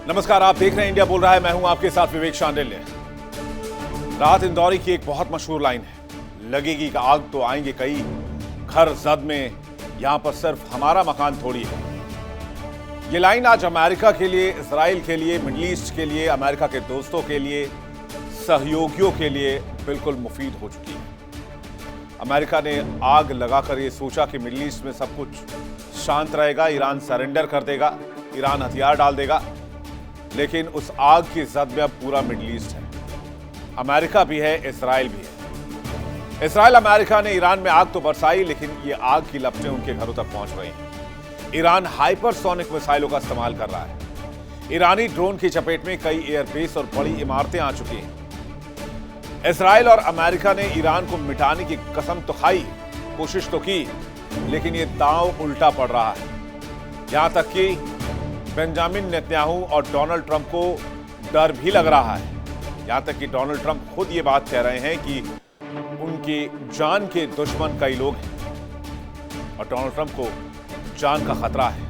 नमस्कार, आप देख रहे हैं इंडिया बोल रहा है। मैं हूं आपके साथ विवेक शांडिल्य। राहत इंदौरी की एक बहुत मशहूर लाइन है, लगेगी कि आग तो आएंगे कई, घर जद में यहां पर सिर्फ हमारा मकान थोड़ी है। ये लाइन आज अमेरिका के लिए, इजराइल के लिए, मिडिल ईस्ट के लिए, अमेरिका के दोस्तों के लिए, सहयोगियों के लिए बिल्कुल मुफीद हो चुकी है। अमेरिका ने आग लगाकर ये सोचा कि मिडिल ईस्ट में सब कुछ शांत रहेगा, ईरान सरेंडर कर देगा, ईरान हथियार डाल देगा। लेकिन उस आग की जद में अब पूरा मिडिल ईस्ट है, अमेरिका भी है, इजराइल भी है। इजराइल अमेरिका ने ईरान में आग तो बरसाई, लेकिन ये आग की लपटें उनके घरों तक पहुंच रही हैं। ईरान हाइपरसोनिक मिसाइलों का इस्तेमाल कर रहा है। ईरानी ड्रोन की चपेट में कई एयरबेस और बड़ी इमारतें आ चुकी हैं। इजराइल और अमेरिका ने ईरान को मिटाने की कसम तो खाई, कोशिश तो की, लेकिन ये दांव उल्टा पड़ रहा है। यहां तक कि बेंजामिन नेतन्याहू और डोनाल्ड ट्रंप को डर भी लग रहा है। यहां तक कि डोनाल्ड ट्रंप खुद ये बात कह रहे हैं कि उनकी जान के दुश्मन कई लोग हैं और डोनाल्ड ट्रंप को जान का खतरा है।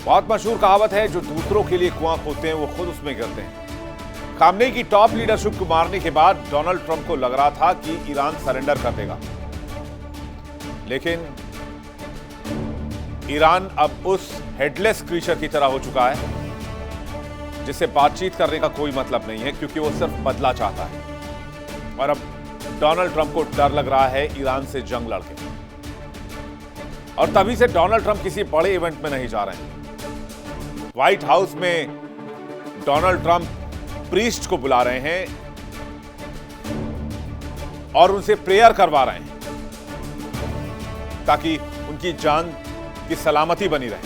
बहुत मशहूर कहावत है, जो दूसरों के लिए कुआं खोदते हैं वो खुद उसमें गिरते हैं। खामनेई की टॉप लीडरशिप को मारने के बाद डोनाल्ड ट्रंप को लग रहा था कि ईरान सरेंडर कर देगा, लेकिन ईरान अब उस हेडलेस क्रीचर की तरह हो चुका है जिससे बातचीत करने का कोई मतलब नहीं है, क्योंकि वो सिर्फ बदला चाहता है। और अब डोनाल्ड ट्रंप को डर लग रहा है ईरान से जंग लड़के, और तभी से डोनाल्ड ट्रंप किसी बड़े इवेंट में नहीं जा रहे हैं। व्हाइट हाउस में डोनाल्ड ट्रंप प्रीस्ट को बुला रहे हैं और उनसे प्रेयर करवा रहे हैं ताकि उनकी जान की सलामती बनी रहे।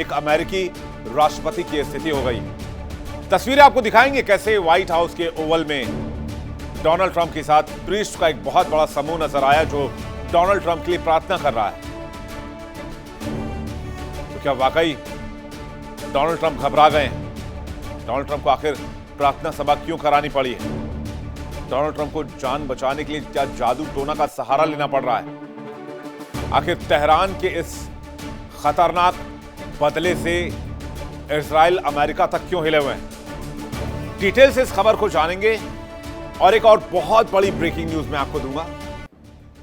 एक अमेरिकी राष्ट्रपति की स्थिति हो गई। तस्वीरें आपको दिखाएंगे कैसे व्हाइट हाउस के ओवल में डोनाल्ड ट्रंप के साथ प्रीस्ट का एक बहुत बड़ा समूह नजर आया जो डोनाल्ड ट्रंप के लिए प्रार्थना कर रहा है। तो क्या वाकई डोनाल्ड ट्रंप घबरा गए हैं? डोनाल्ड ट्रंप को आखिर प्रार्थना सभा क्यों करानी पड़ी है? डोनाल्ड ट्रंप को जान बचाने के लिए क्या जादू टोना का सहारा लेना पड़ रहा है? आखिर तेहरान के इस खतरनाक बदले से इजराइल अमेरिका तक क्यों हिले हुए हैं? डिटेल से इस खबर को जानेंगे और एक और बहुत बड़ी ब्रेकिंग न्यूज मैं आपको दूंगा।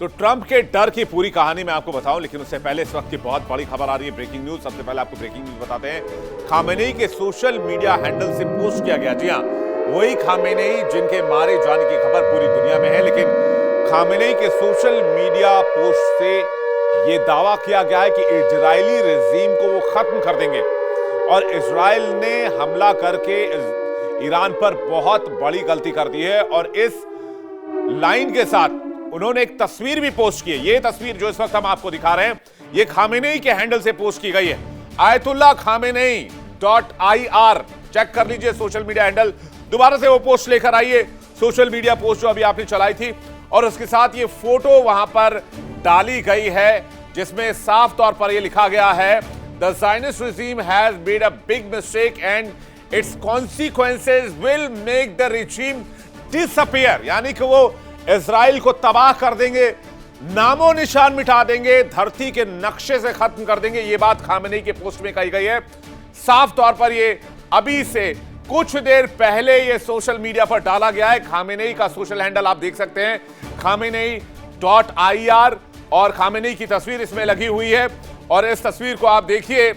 तो ट्रंप के डर की पूरी कहानी मैं आपको बताऊं, लेकिन उससे पहले इस वक्त की बहुत बड़ी खबर आ रही है, ब्रेकिंग न्यूज। सबसे पहले आपको ब्रेकिंग न्यूज बताते हैं। खामेनेई के सोशल मीडिया हैंडल से पोस्ट किया गया, जी हां, वही खामेनेई जिनके मारे जाने की खबर पूरी दुनिया में है, लेकिन खामेनेई के सोशल मीडिया पोस्ट से यह दावा किया गया है कि इजरायली रेजीम को वो खत्म कर देंगे। और इजराइल ने हमला करके ईरान पर बहुत बड़ी गलती कर दी है। और इस लाइन के साथ उन्होंने एक तस्वीर भी पोस्ट की है। यह तस्वीर जो इस वक्त हम आपको दिखा रहे हैं, यह खामेनेई के हैंडल से पोस्ट की गई है। आयतुल्लाह खामेनेई .ir चेक कर लीजिए सोशल मीडिया हैंडल। दोबारा से वो पोस्ट लेकर आइए, सोशल मीडिया पोस्ट जो अभी आपने चलाई थी, और उसके साथ ये फोटो वहां पर डाली गई है जिसमें साफ तौर पर यह लिखा गया है, the Zionist regime has made a big mistake and its consequences will make the regime disappear। यानी कि वो इजराइल को तबाह कर देंगे, नामो निशान मिटा देंगे, धरती के नक्शे से खत्म कर देंगे। ये बात खामेनेई के पोस्ट में कही गई है। साफ तौर पर ये अभी से कुछ देर पहले ये सोशल मीडिया पर डाला गया है। खामेनेई का सोशल हैंडल आप देख सकते हैं, खामेनेई.ir, और खामेनेई की तस्वीर इसमें लगी हुई है। और इस तस्वीर को आप देखिए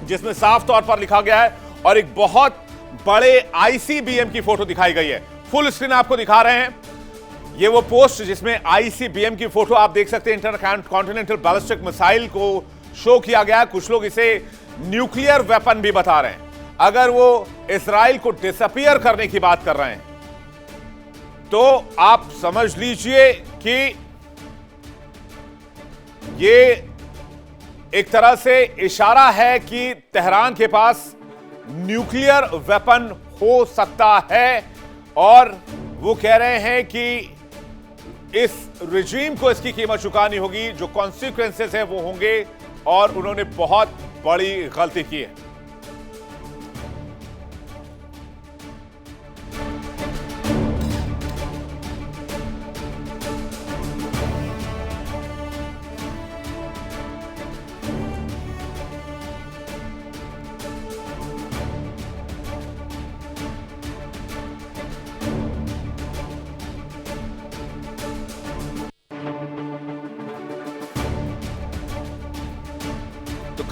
जिसमें साफ तौर पर लिखा गया है, और एक बहुत बड़े ICBM की फोटो दिखाई गई है। फुल स्क्रीन आपको दिखा रहे हैं ये वो पोस्ट जिसमें ICBM की फोटो आप देख सकते हैं। इंटरकॉन्टिनेंटल बैलिस्टिक मिसाइल को शो किया गया। कुछ लोग इसे न्यूक्लियर वेपन भी बता रहे हैं। अगर वो इजराइल को डिसअपीयर करने की बात कर रहे हैं तो आप समझ लीजिए कि ये एक तरह से इशारा है कि तेहरान के पास न्यूक्लियर वेपन हो सकता है। और वो कह रहे हैं कि इस रिजीम को इसकी कीमत चुकानी होगी, जो कॉन्सिक्वेंसेस है वो होंगे, और उन्होंने बहुत बड़ी गलती की है।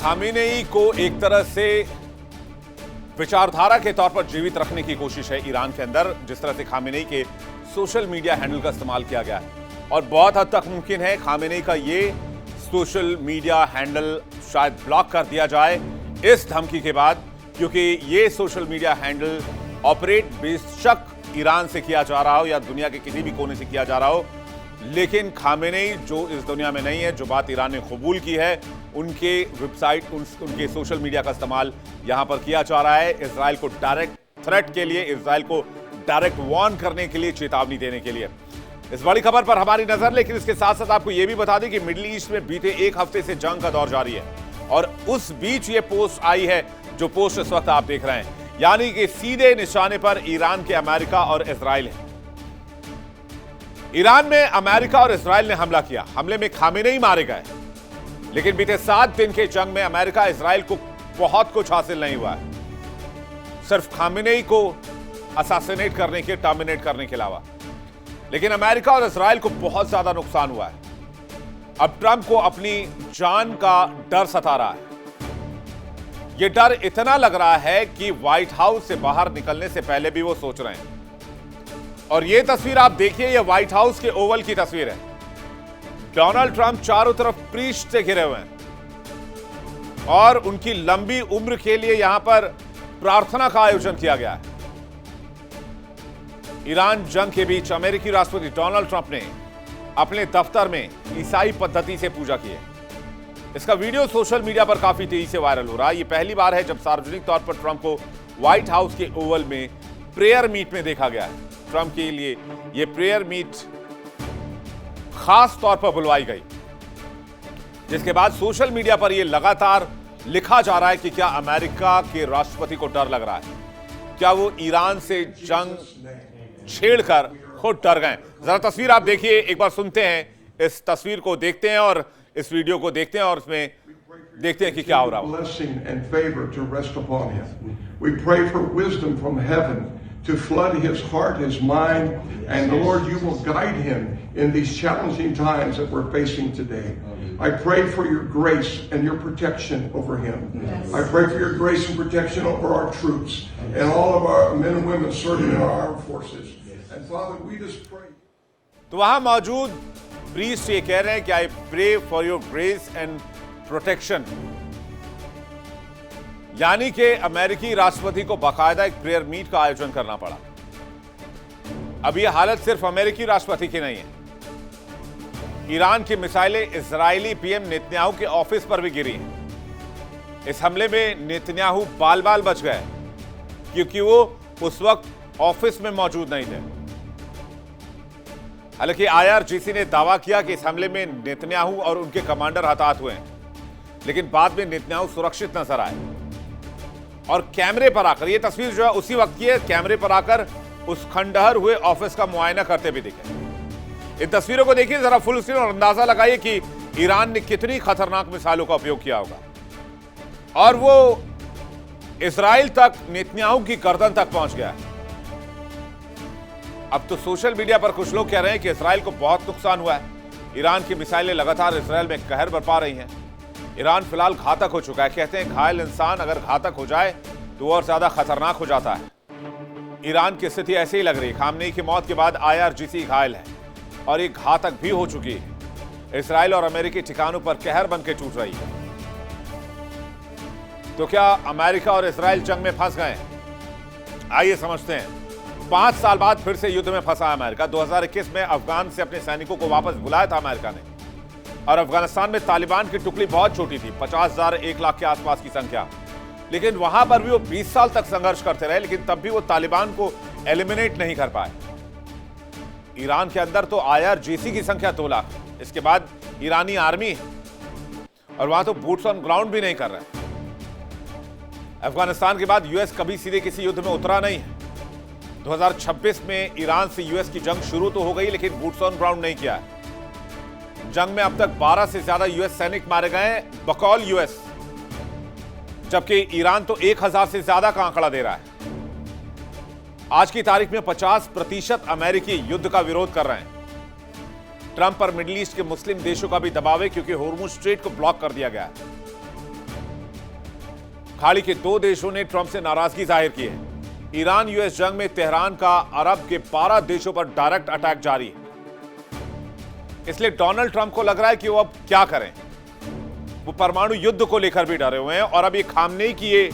खामेनेई को एक तरह से विचारधारा के तौर पर जीवित रखने की कोशिश है ईरान के अंदर, जिस तरह से खामेनेई के सोशल मीडिया हैंडल का इस्तेमाल किया गया है। और बहुत हद तक मुमकिन है खामेनेई का ये सोशल मीडिया हैंडल शायद ब्लॉक कर दिया जाए इस धमकी के बाद, क्योंकि ये सोशल मीडिया हैंडल ऑपरेट बेशक ईरान से किया जा रहा हो या दुनिया के किसी भी कोने से किया जा रहा हो, लेकिन खामेनेई जो इस दुनिया में नहीं है, जो बात ईरान ने कबूल की है, उनके वेबसाइट उनके सोशल मीडिया का इस्तेमाल यहां पर किया जा रहा है इजराइल को डायरेक्ट थ्रेट के लिए, इजराइल को डायरेक्ट वार्न करने के लिए, चेतावनी देने के लिए। इस बड़ी खबर पर हमारी नजर, लेकिन इसके साथ साथ आपको यह भी बता दें कि मिडिल ईस्ट में बीते एक हफ्ते से जंग का दौर जारी है और उस बीच ये पोस्ट आई है जो पोस्ट इस वक्त आप देख रहे हैं, यानी कि सीधे निशाने पर ईरान के अमेरिका और इजराइल है। ईरान में अमेरिका और इजराइल ने हमला किया, हमले में खामेनेई मारे गए, लेकिन बीते 7 दिन के जंग में अमेरिका इजराइल को बहुत कुछ हासिल नहीं हुआ है, सिर्फ खामेनेई को असैसिनेट करने के, टर्मिनेट करने के अलावा। लेकिन अमेरिका और इजराइल को बहुत ज्यादा नुकसान हुआ है। अब ट्रंप को अपनी जान का डर सता रहा है। यह डर इतना लग रहा है कि व्हाइट हाउस से बाहर निकलने से पहले भी वो सोच रहे हैं। और यह तस्वीर आप देखिए, यह व्हाइट हाउस के ओवल की तस्वीर है। डोनाल्ड ट्रंप चारों तरफ प्रीस्ट से घिरे हुए हैं और उनकी लंबी उम्र के लिए यहां पर प्रार्थना का आयोजन किया गया है। ईरान जंग के बीच अमेरिकी राष्ट्रपति डोनाल्ड ट्रंप ने अपने दफ्तर में ईसाई पद्धति से पूजा की है। इसका वीडियो सोशल मीडिया पर काफी तेजी से वायरल हो रहा है। यह पहली बार है जब सार्वजनिक तौर पर ट्रंप को व्हाइट हाउस के ओवल में प्रेयर मीट में देखा गया है। ट्रंप के लिए यह प्रेयर मीट खास तौर पर बुलवाई गई, जिसके बाद सोशल मीडिया पर यह लगातार लिखा जा रहा है कि क्या अमेरिका के राष्ट्रपति को डर लग रहा है, क्या वो ईरान से जंग छेड़कर खुद डर गए। जरा तस्वीर आप देखिए, एक बार सुनते हैं, इस तस्वीर को देखते हैं और इस वीडियो को देखते हैं और उसमें देखते हैं कि क्या हो रहा है। To flood his heart, his mind, and Lord, you will guide him in these challenging times that we're facing today. I pray for your grace and your protection over him. I pray for your grace and protection over our troops and all of our men and women serving in our armed forces. And Father, we just pray. तो वहां मौजूद priest ये कह रहे हैं कि I pray for your grace and protection, यानी कि अमेरिकी राष्ट्रपति को बाकायदा एक प्रेयर मीट का आयोजन करना पड़ा। अब यह हालत सिर्फ अमेरिकी राष्ट्रपति की नहीं है। ईरान की मिसाइलें इजरायली पीएम नेतन्याहू के ऑफिस पर भी गिरी हैं। इस हमले में नेतन्याहू बाल बाल बच गए क्योंकि वो उस वक्त ऑफिस में मौजूद नहीं थे। हालांकि आईआरजीसी ने दावा किया कि इस हमले में नेतन्याहू और उनके कमांडर हताहत हुए हैं, लेकिन बाद में नेतन्याहू सुरक्षित नजर आए और कैमरे पर आकर, यह तस्वीर जो है उसी वक्त की है, कैमरे पर आकर उस खंडहर हुए ऑफिस का मुआयना करते भी दिखे। इन तस्वीरों को देखिए जरा फुल स्क्रीन और अंदाजा लगाइए कि ईरान ने कितनी खतरनाक मिसाइलों का उपयोग किया होगा और वो इजराइल तक, नेतन्याहू की गर्दन तक पहुंच गया है। अब तो सोशल मीडिया पर कुछ लोग कह रहे हैं कि इजराइल को बहुत नुकसान हुआ है। ईरान की मिसाइलें लगातार इजराइल में कहर बरपा रही हैं। ईरान फिलहाल घातक हो चुका है। कहते हैं घायल इंसान अगर घातक हो जाए तो और ज्यादा खतरनाक हो जाता है। ईरान की स्थिति ऐसे ही लग रही है। खामनेई की मौत के बाद आईआरजीसी घायल है और ये घातक भी हो चुकी है। इजराइल और अमेरिकी ठिकानों पर कहर बनकर टूट रही है। तो क्या अमेरिका और इजराइल जंग में फंस गए? आइए समझते हैं। 5 साल बाद फिर से युद्ध में फंसा अमेरिका। 2021 में अफगान से अपने सैनिकों को वापस बुलाया था अमेरिका ने, और अफगानिस्तान में तालिबान की टुकड़ी बहुत छोटी थी, 50,000 1 लाख के आसपास की संख्या, लेकिन वहां पर भी वो 20 साल तक संघर्ष करते रहे, लेकिन तब भी वो तालिबान को एलिमिनेट नहीं कर पाए। ईरान के अंदर तो आईआरजीसी की संख्या 2 लाख, इसके बाद ईरानी आर्मी है और वहां तो बूट्स ऑन ग्राउंड भी नहीं कर रहे। अफगानिस्तान के बाद यूएस कभी सीधे किसी युद्ध में उतरा नहीं है। 2026 में ईरान से यूएस की जंग शुरू तो हो गई, लेकिन बूट्स ऑन ग्राउंड नहीं किया है। जंग में अब तक 12 से ज्यादा यूएस सैनिक मारे गए हैं बकौल यूएस, जबकि ईरान तो 1000 से ज्यादा का आंकड़ा दे रहा है। आज की तारीख में 50% अमेरिकी युद्ध का विरोध कर रहे हैं। ट्रंप पर मिडिल ईस्ट के मुस्लिम देशों का भी दबाव है क्योंकि होर्मुज स्ट्रेट को ब्लॉक कर दिया गया है। खाड़ी के दो देशों ने ट्रंप से नाराजगी जाहिर की है। ईरान यूएस जंग में तेहरान का अरब के 12 देशों पर डायरेक्ट अटैक जारी है। इसलिए डोनाल्ड ट्रंप को लग रहा है कि वो अब क्या करें। वो परमाणु युद्ध को लेकर भी डरे हुए हैं और अब ये खामनेई की ये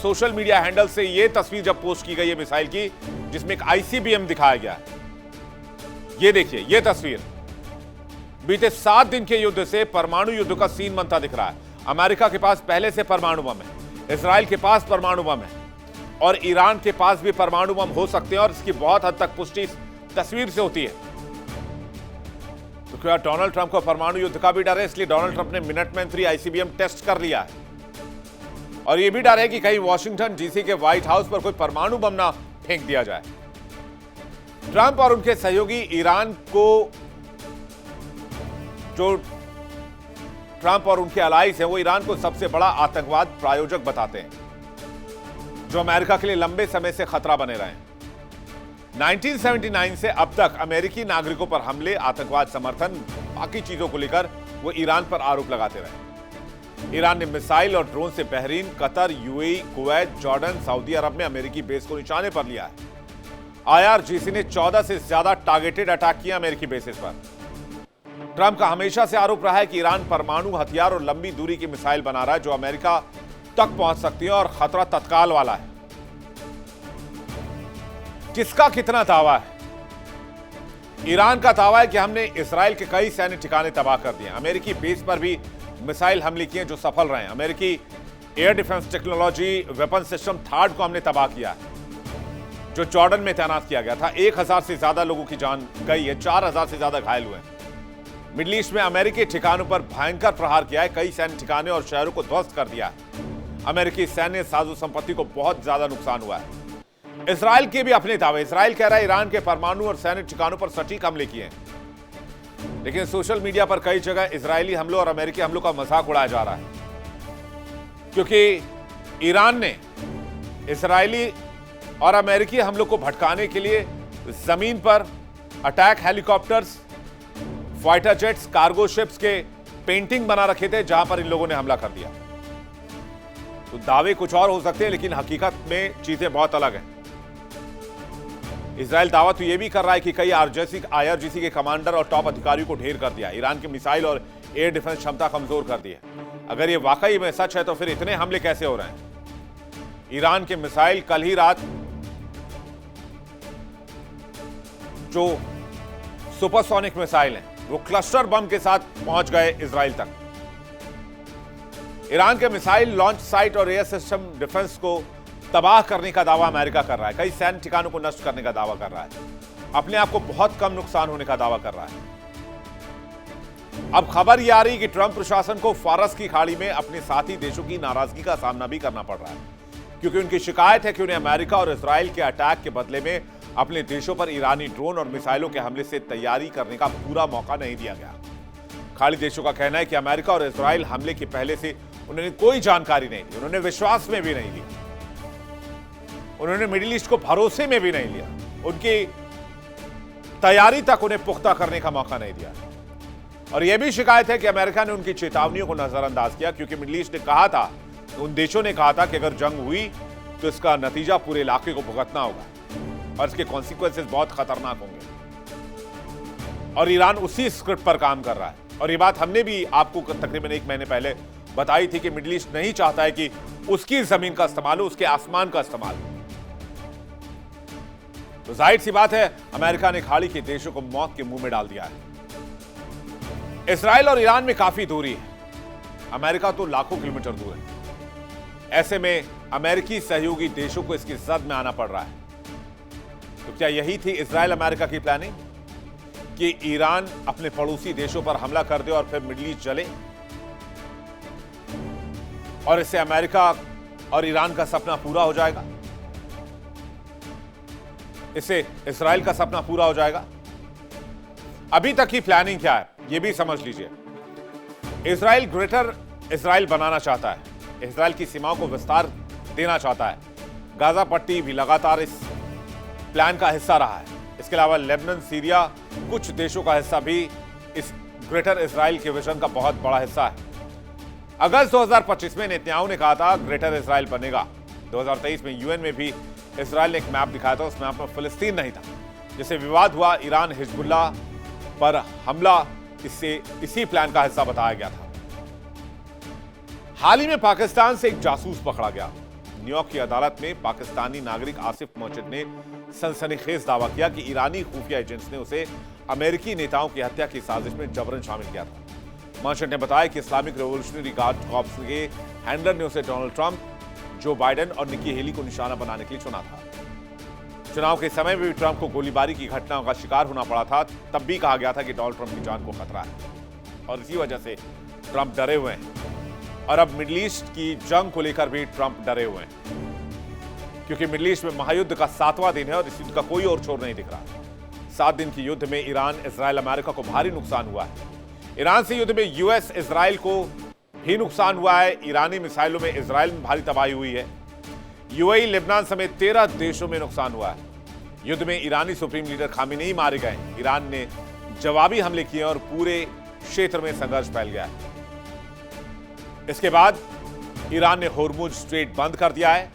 सोशल मीडिया हैंडल से ये तस्वीर जब पोस्ट की गई है मिसाइल की, जिसमें एक आईसीबीएम दिखाया गया है। ये देखिए, ये तस्वीर बीते 7 दिन के युद्ध से परमाणु युद्ध का सीन बनता दिख रहा है। अमेरिका के पास पहले से परमाणु बम है, इजराइल के पास परमाणु बम है और ईरान के पास भी परमाणु बम हो सकते हैं और इसकी बहुत हद तक पुष्टि इस तस्वीर से होती है। तो क्या डोनाल्ड ट्रंप को परमाणु युद्ध का भी डर है, इसलिए डोनाल्ड ट्रंप ने मिनटमैन 3 आईसीबीएम टेस्ट कर लिया है और यह भी डर है कि कहीं वॉशिंगटन डीसी के व्हाइट हाउस पर कोई परमाणु बम ना फेंक दिया जाए। ट्रंप और उनके सहयोगी ईरान को, जो ट्रंप और उनके अलाइज हैं, वो ईरान को सबसे बड़ा आतंकवाद प्रायोजक बताते हैं, जो अमेरिका के लिए लंबे समय से खतरा बने रहे हैं। 1979 से अब तक अमेरिकी नागरिकों पर हमले, आतंकवाद समर्थन, बाकी चीजों को लेकर वो ईरान पर आरोप लगाते रहे। ईरान ने मिसाइल और ड्रोन से Bahrain, Qatar, UAE, Kuwait, Jordan, Saudi Arab में अमेरिकी बेस को निशाने पर लिया है। IRGC ने 14 से ज्यादा टारगेटेड अटैक किया अमेरिकी बेसिस पर। ट्रंप का हमेशा से आरोप रहा है कि ईरान परमाणु हथियार और लंबी दूरी की मिसाइल बना रहा है जो अमेरिका तक पहुंच सकती है और खतरा तत्काल वाला है। किसका कितना दावा है? ईरान का दावा है कि हमने इजराइल के कई सैन्य ठिकाने तबाह कर दिए। अमेरिकी बेस पर भी मिसाइल हमले किए जो सफल रहे हैं। अमेरिकी air defence technology weapon system third को हमने तबाह किया है, जो जॉर्डन में तैनात किया गया था। 1000 से ज्यादा लोगों की जान गई है, 4000 से ज्यादा घायल हुए हैं। मिडिल ईस्ट में अमेरिकी ठिकानों पर भयंकर प्रहार किया है, कई सैन्य ठिकाने और शहरों को ध्वस्त कर दिया है। अमेरिकी सैन्य साजो संपत्ति को बहुत ज्यादा नुकसान हुआ है। इजराइल के भी अपने दावे। इजराइल कह रहा है ईरान के परमाणु और सैन्य ठिकानों पर सटीक हमले किए हैं, लेकिन सोशल मीडिया पर कई जगह इजरायली हमलों और अमेरिकी हमलों का मजाक उड़ाया जा रहा है, क्योंकि ईरान ने इजरायली और अमेरिकी हमलों को भटकाने के लिए जमीन पर attack helicopters, fighter jets, cargo ships के पेंटिंग बना रखे थे, जहां पर इन लोगों ने हमला कर दिया। तो दावे कुछ और हो सकते हैं, लेकिन हकीकत में चीजें बहुत अलग हैं। इजराइल दावा तो यह भी कर रहा है कि कई IRGC के कमांडर और टॉप अधिकारियों को ढेर कर दिया, ईरान की मिसाइल और एयर डिफेंस क्षमता कमजोर कर दी है। अगर यह वाकई में सच है तो फिर इतने हमले कैसे हो रहे हैं? ईरान के मिसाइल कल ही रात जो सुपरसोनिक मिसाइल हैं, वो क्लस्टर बम के साथ पहुंच गए इजराइल तक। ईरान के मिसाइल लॉन्च साइट और एयर सिस्टम डिफेंस को तबाह करने का दावा अमेरिका कर रहा है, कई सैन्य ठिकानों को नष्ट करने का दावा कर रहा है, अपने आप को बहुत कम नुकसान होने का दावा कर रहा है। अब खबर यह आ रही कि ट्रंप प्रशासन को फारस की खाड़ी में अपने साथी देशों की नाराजगी का सामना भी करना पड़ रहा है, क्योंकि उनकी शिकायत है कि उन्हें अमेरिका और इजराइल के अटैक के बदले में अपने देशों पर ईरानी ड्रोन और मिसाइलों के हमले से तैयारी करने का पूरा मौका नहीं दिया गया। खाड़ी देशों का कहना है कि अमेरिका और इजराइल हमले के पहले से उन्होंने कोई जानकारी नहीं दी, उन्होंने विश्वास में भी नहीं लिया, उन्होंने मिडिल ईस्ट को भरोसे में भी नहीं लिया, उनकी तैयारी तक उन्हें पुख्ता करने का मौका नहीं दिया। और यह भी शिकायत है कि अमेरिका ने उनकी चेतावनियों को नजरअंदाज किया, क्योंकि मिडिल ईस्ट ने कहा था, उन देशों ने कहा था कि अगर जंग हुई तो इसका नतीजा पूरे इलाके को भुगतना होगा और इसके कॉन्सिक्वेंसेस बहुत खतरनाक होंगे। और ईरान उसी स्क्रिप्ट पर काम कर रहा है। और ये बात हमने भी आपको तकरीबन 1 महीने पहले बताई थी कि मिडिल ईस्ट नहीं चाहता है कि उसकी जमीन का इस्तेमाल हो, उसके आसमान का इस्तेमाल हो। तो जाहिर सी बात है, अमेरिका ने खाड़ी के देशों को मौत के मुंह में डाल दिया है। इजराइल और ईरान में काफी दूरी है, अमेरिका तो लाखों किलोमीटर दूर है। ऐसे में अमेरिकी सहयोगी देशों को इसकी जद में आना पड़ रहा है। तो क्या यही थी इजराइल अमेरिका की प्लानिंग कि ईरान अपने पड़ोसी देशों पर हमला कर दे और फिर मिडिल ईस्ट जले, और इससे अमेरिका और ईरान का सपना पूरा हो जाएगा, इससे इजराइल का सपना पूरा हो जाएगा? अभी तक की प्लानिंग क्या है यह भी समझ लीजिए। इजराइल ग्रेटर इजराइल बनाना चाहता है, इजराइल की सीमाओं को विस्तार देना चाहता है। गाजा पट्टी भी लगातार इस प्लान का हिस्सा रहा है। इसके अलावा लेबनान, सीरिया, कुछ देशों का हिस्सा भी इस ग्रेटर इजराइल के विजन का बहुत बड़ा हिस्सा है। अगस्त 2025 में नेतन्याहू ने कहा था ग्रेटर इजराइल बनेगा। 2023 में यूएन में भी इजराइल ने एक मैप दिखाया था, उस मैप में फिलिस्तीन नहीं था, जिससे विवाद हुआ। ईरान हिजबुल्ला पर हमला इसी प्लान का हिस्सा बताया गया था। हाल ही में पाकिस्तान से एक जासूस पकड़ा गया। न्यूयॉर्क की अदालत में पाकिस्तानी नागरिक आसिफ मर्चेंट ने सनसनीखेज दावा किया कि ईरानी खुफिया एजेंट्स ने उसे अमेरिकी नेताओं की हत्या की साजिश में जबरन शामिल किया था। मर्चेंट ने बताया कि इस्लामिक रेवोल्यूशनरी गार्ड कॉर्प्स के हैंडलर ने उसे डोनाल्ड ट्रंप, जो बाइडेन और निकी हेली को निशाना बनाने के लिए चुना था। चुनाव के समय में भी ट्रंप को गोलीबारी की घटनाओं का शिकार होना पड़ा था। तब भी कहा गया था कि डोनाल्ड ट्रंप की जान को खतरा है और इसी वजह से ट्रंप डरे हुए हैं। और अब मिडिल ईस्ट की जंग को लेकर भी ट्रंप डरे हुए हैं, क्योंकि मिडिल ईस्ट में महायुद्ध का 7वां दिन है और इस युद्ध का कोई और छोर नहीं दिख रहा। 7 दिन की युद्ध में ईरान, इजराइल, अमेरिका को भारी नुकसान हुआ है। ईरान से युद्ध में यूएस, इजराइल को भी नुकसान हुआ है। ईरानी मिसाइलों में इजराइल में भारी तबाही हुई है। यूएई, लेबनान समेत 13 देशों में नुकसान हुआ है। युद्ध में ईरानी सुप्रीम लीडर खामेनेई मारे गए। ईरान ने जवाबी हमले किए और पूरे क्षेत्र में संघर्ष फैल गया है। इसके बाद ईरान ने होर्मुज स्ट्रेट बंद कर दिया है।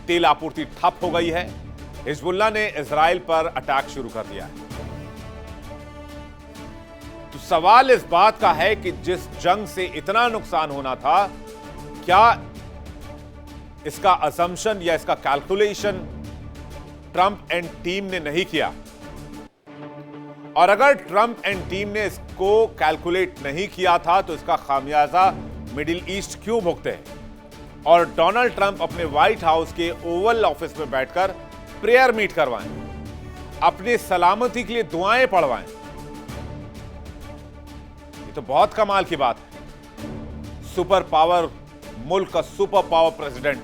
तेल आपूर्ति ठप हो गई है। हिजबुल्लाह ने इजराइल पर अटैक शुरू कर दिया है। तो सवाल इस बात का है कि जिस जंग से इतना नुकसान होना था, क्या इसका असम्पशन या इसका कैलकुलेशन ट्रंप एंड टीम ने नहीं किया? और अगर ट्रंप एंड टीम ने इसको कैलकुलेट नहीं किया था तो इसका खामियाजा मिडिल ईस्ट क्यों भुगते हैं? और डोनाल्ड ट्रंप अपने व्हाइट हाउस के ओवल ऑफिस में बैठकर प्रेयर मीट करवाएं, अपनी सलामती के लिए दुआएं पढ़वाएं। ये तो बहुत कमाल की बात है। सुपर पावर मुल्क का सुपर पावर प्रेसिडेंट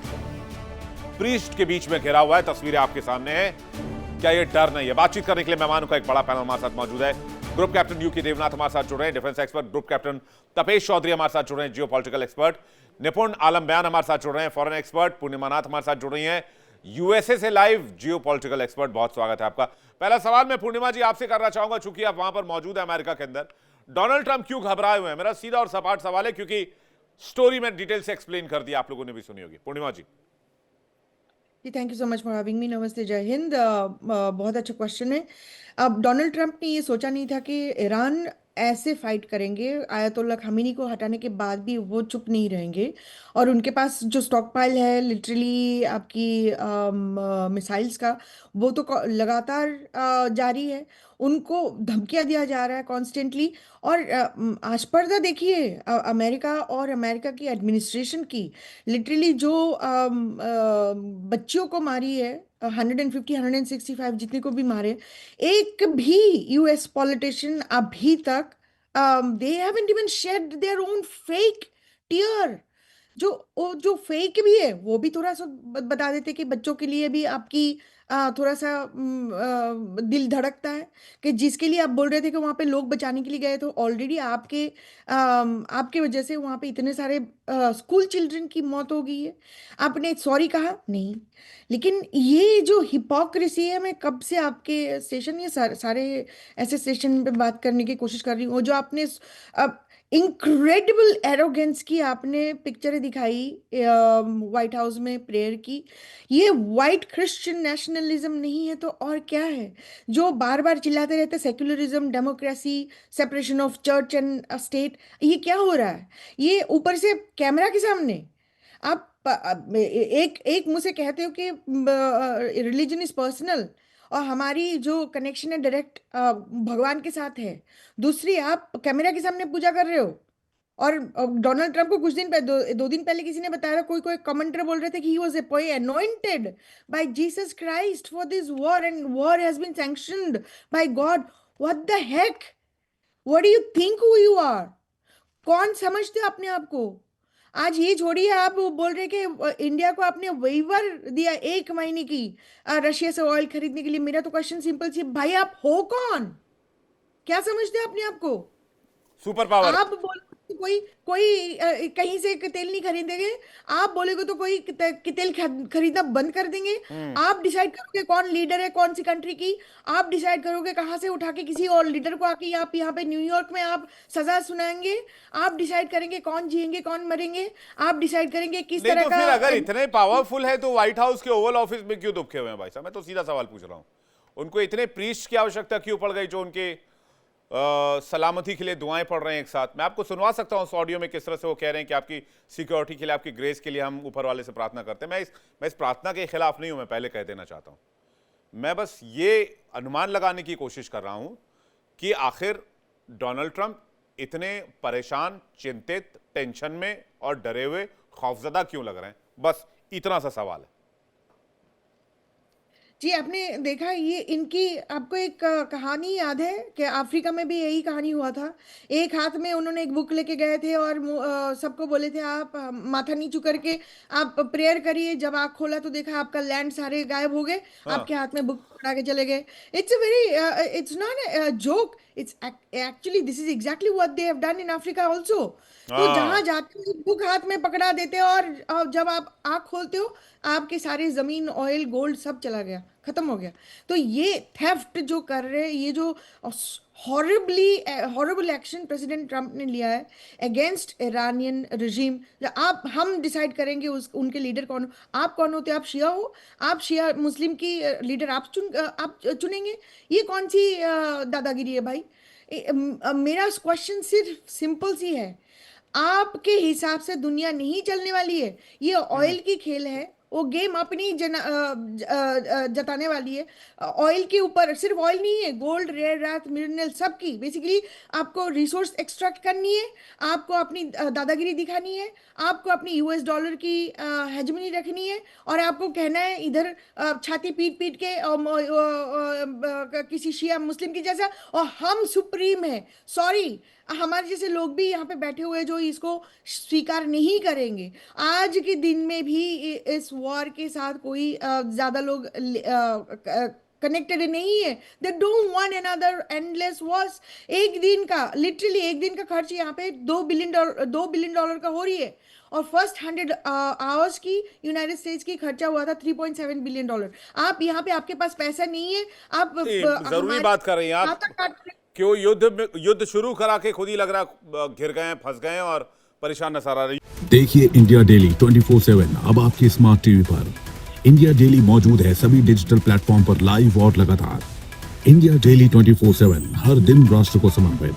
प्रीस्ट के बीच में घिरा हुआ है। तस्वीरें आपके सामने हैं। क्या ये डर नहीं है? बातचीत करने के लिए मेहमानों का एक बड़ा पैनल हमारे साथ मौजूद है। ग्रुप कैप्टन यूके देवनाथ हमारे साथ जुड़ रहे हैं, defence expert. Group captain Tapesh Chaudhary हमारे साथ जुड़ रहे हैं, जियोपॉलिटिकल एक्सपर्ट। निपुण आलम बयान हमारे साथ जुड़ रहे हैं, फॉरेन एक्सपर्ट। पूर्णिमा नाथ हमारे साथ जुड़ रही हैं, यूएसए से लाइव, जियोपॉलिटिकल एक्सपर्ट। बहुत स्वागत है आपका। पहला सवाल मैं पूर्णिमा जी आपसे करना चाहूंगा, चूंकि आप वहां पर मौजूद है अमेरिका के अंदर। डोनाल्ड ट्रंप क्यों घबराए हुए हैं? मेरा सीधा और सपाट सवाल है, क्योंकि स्टोरी में डिटेल से एक्सप्लेन कर दिया, आप लोगों ने भी सुनी होगी। Purnima ji. Thank you so much for having me. नमस्ते, जय हिंद। बहुत अच्छा क्वेश्चन है। अब डोनाल्ड ट्रंप ने ये सोचा नहीं था कि ईरान ऐसे फाइट करेंगे। आयतुल्ला खामेनी को हटाने के बाद भी वो चुप नहीं रहेंगे और उनके पास जो स्टॉक पाइल है लिटरली आपकी मिसाइल्स का, वो तो लगातार जारी है। उनको धमकियां दिया जा रहा है कॉन्स्टेंटली। और आस्पर्धा देखिए अमेरिका और अमेरिका की एडमिनिस्ट्रेशन की, लिटरली जो बच्चियों को मारी है 150 165 जितने को भी मारे, एक भी यूएस पॉलिटिशियन अभी तक they haven't even shed their own fake tear. जो फेक भी है वो भी थोड़ा सा बता देते कि बच्चों के लिए भी आपकी थोड़ा सा दिल धड़कता है कि जिसके लिए आप बोल रहे थे कि वहाँ पे लोग बचाने के लिए गए, तो ऑलरेडी आपके वजह से वहाँ पे इतने सारे स्कूल चिल्ड्रन की मौत हो गई है। आपने सॉरी कहा नहीं। लेकिन ये जो हिपोक्रेसी है, मैं कब से आपके स्टेशन, ये सारे ऐसे स्टेशन पे बात करने की कोशिश कर रही हूँ, जो आपने इनक्रेडिबल एरोगेंस की आपने पिक्चरें दिखाई व्हाइट हाउस में प्रेयर की। ये वाइट क्रिश्चियन नेशनलिज्म नहीं है तो और क्या है? जो बार बार चिल्लाते रहते secularism, democracy, separation of church and state, ये क्या हो रहा है? ये ऊपर से कैमरा के सामने आप एक मुंह से कहते हो कि रिलीजन इज पर्सनल और हमारी जो कनेक्शन है डायरेक्ट भगवान के साथ है, दूसरी आप कैमरा के सामने पूजा कर रहे हो। और डोनाल्ड ट्रंप को कुछ दिन पहले, दो दिन पहले किसी ने बताया था, कोई कमेंटर बोल रहे थे कि he was anointed by Jesus Christ for this war and war has been sanctioned by God. What the heck? What do you think who you are? कौन समझते हो अपने आप को? आज ये छोड़िए, आप बोल रहे कि इंडिया को आपने वेवर दिया 1 महीने की रशिया से ऑयल खरीदने के लिए। मेरा तो क्वेश्चन सिंपल सी, भाई आप हो कौन? क्या समझते हैं अपने आप को? Super power. आप बोल कोई कोई कहीं से तेल नहीं खरीदेंगे, आप बोलेगे तो कोई तेल खरीदना बंद कर देंगे। आप डिसाइड करोगे कौन लीडर है कौन सी कंट्री की, आप डिसाइड करोगे कहाँ से उठा के किसी और लीडर को आके आप यहाँ पे न्यूयॉर्क में आप सजा सुनाएंगे। आप डिसाइड करेंगे कौन जिएंगे कौन मरेंगे, आप डिसाइड करेंगे किस नहीं तरह तो का। फिर अगर इतने पावरफुल है तो व्हाइट हाउस के ओवल ऑफिस में क्यों दुबके हुए हैं भाई साहब? मैं तो सीधा सवाल पूछ रहा हूं, उनको इतने प्रीस्ट की आवश्यकता क्यों पड़ गई जो उनके सलामती के लिए दुआएं पढ़ रहे हैं एक साथ? मैं आपको सुनवा सकता हूं उस ऑडियो में किस तरह से वो कह रहे हैं कि आपकी सिक्योरिटी के लिए, आपकी ग्रेस के लिए हम ऊपर वाले से प्रार्थना करते हैं। मैं इस प्रार्थना के खिलाफ नहीं हूं, मैं पहले कह देना चाहता हूं। मैं बस ये अनुमान लगाने की कोशिश कर रहा हूं कि आखिर डोनाल्ड ट्रंप इतने परेशान, चिंतित, टेंशन में और डरे हुए, खौफजदा क्यों लग रहे हैं? बस इतना सा सवाल है। जी, आपने देखा ये इनकी, आपको एक कहानी याद है कि अफ्रीका में भी यही कहानी हुआ था। एक हाथ में उन्होंने एक बुक लेके गए थे और सबको बोले थे आप माथा नीचू करके आप प्रेयर करिए। जब आँख खोला तो देखा आपका लैंड सारे गायब हो गए, हाँ। आपके हाथ में बुक पकड़ा के चले गए। It's a very, it's not a joke, it's actually this is exactly what they have done in Africa also. तो हाँ। जहां जाते हो बुक हाथ में पकड़ा देते हो और जब आप आँख खोलते हो आपके सारे जमीन, ऑयल, गोल्ड सब चला गया, खत्म हो गया। तो ये थेफ्ट जो कर रहे हैं, ये जो हॉरिबल एक्शन प्रेसिडेंट ट्रंप ने लिया है अगेंस्ट ईरानियन रिजीम। आप हम डिसाइड करेंगे उनके लीडर कौन हो। आप कौन होते हो? आप शिया हो, आप शिया मुस्लिम की लीडर आप चुनेंगे। ये कौन सी दादागिरी है भाई? मेरा क्वेश्चन सिर्फ सिंपल सी है, आपके हिसाब से दुनिया नहीं चलने वाली है। ये ऑयल की खेल है, वो गेम अपनी जताने वाली है। ऑयल के ऊपर सिर्फ ऑयल नहीं है, गोल्ड, रेयर अर्थ, मिनरल सबकी बेसिकली आपको रिसोर्स एक्सट्रैक्ट करनी है, आपको अपनी दादागिरी दिखानी है, आपको अपनी यूएस डॉलर की हेजमनी रखनी है और आपको कहना है इधर छाती पीट पीट के किसी शिया मुस्लिम की जैसा और हम सुप्रीम है। सॉरी, हमारे जैसे लोग भी यहाँ पे बैठे हुए जो इसको स्वीकार नहीं करेंगे। आज के दिन में भी इस वॉर के साथ कोई ज्यादा लोग कनेक्टेड नहीं है। They don't want another endless Wars. एक दिन का, लिटरली एक दिन का खर्च यहाँ पे $2 बिलियन का हो रही है और फर्स्ट 100 आवर्स की यूनाइटेड स्टेट्स की खर्चा हुआ था $3.7 बिलियन। आप यहाँ पे, आपके पास पैसा नहीं है, आप जरूरी बात कर रही हैं आप। क्यों युद्ध शुरू करा के खुद ही लग रहा घिर गए, फंस गए और परेशान नजर आ रही। देखिए इंडिया डेली 24/7 अब आपके स्मार्ट टीवी पर। इंडिया डेली मौजूद है सभी डिजिटल प्लेटफॉर्म पर लाइव और लगातार। इंडिया डेली 24/7 हर दिन राष्ट्र को समर्पित।